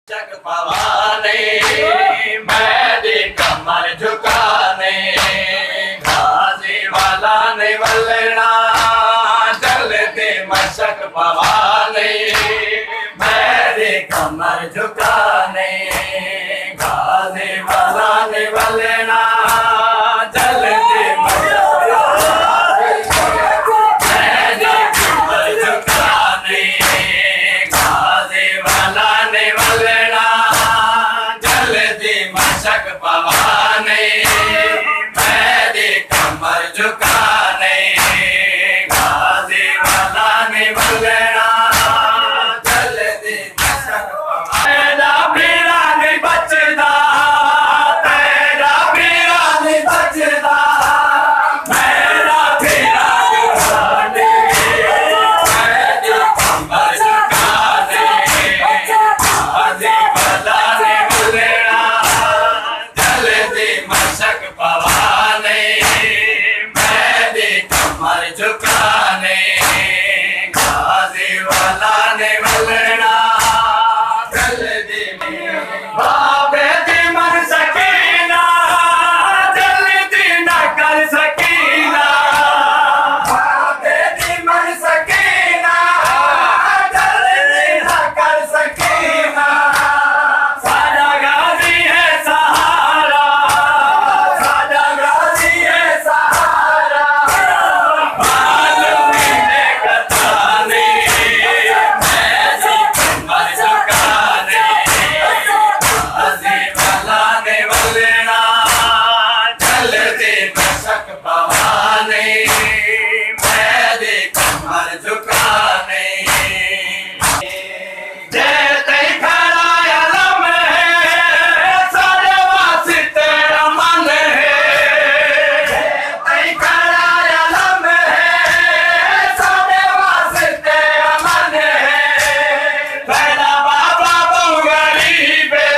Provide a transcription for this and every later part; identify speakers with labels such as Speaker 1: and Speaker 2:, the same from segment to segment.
Speaker 1: चक पवाने मेरी कमर झुकाने घासी वाला ने वलना चलते मशक पवाने मेरी कमर झुकाने घासी वाला ने वलना चलते मशक पवाने मेरी कमर झुकाने घासी वाला ने वलना चलती मशक तेरा मेरा नहीं बचदा तेरा मेरा नहीं बचदा मेरा मेरा झुकाने मेरी कमर झुकाने घासी वाला ने वलना मशक पवाने मेरी कमर झुकाने घासी वाला ने वलना जल्दी बाबे दी मन सकीना जल्दी न कर सकीना बाबे दी मन सकीना जल्दी न कर सकीना सारा गाजी है सहारा मशक पवाने मेरी कमर झुकाने जैसे खड़ा अलम है सारे वास्ते अमन है जैसे खड़ा अलम है सारे वास्ते अमन है तेरा बाबा बहु गरीब है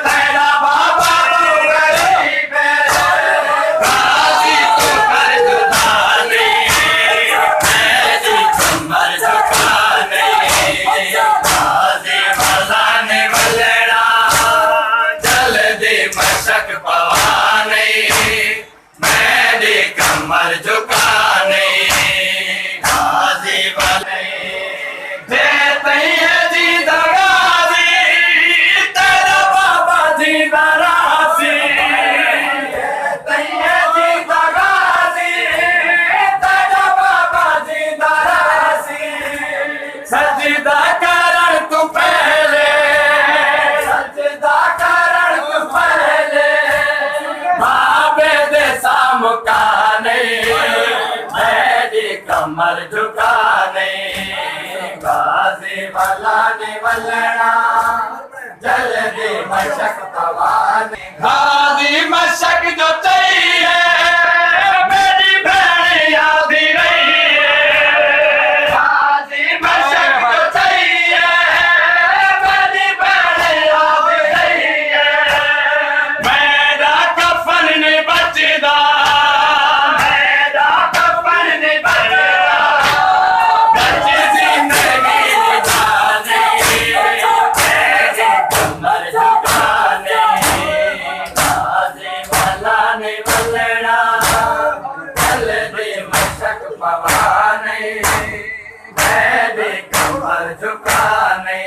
Speaker 1: तेरा बाबा बहु गरीब है मशक पवाने मेरी कमर झुकाने घासी वाले देते हैं जी दगाजी तेरा बाबा जी दरासी देते हैं जी दगाजी तेरा बाबा जी दरासी सजदा करण तू पहले सजदा करण तू पहले बाबे दे सामुकाने मेरी कमर झुकाने घासी वाला ने वलना जल्दी मशक पवाने घासी मशक जो चाहिए मेरी बहन याद रही है घासी मशक जो चाहिए मेरी बहन याद रही है मेरा कफन नहीं बचदा मेरा कफन नहीं बचदा बच जिंदगी जाने मेरी कमर झुकाने घासी वाला ने वलना जल्दी मशक पवाने मेरी कमर झुकाने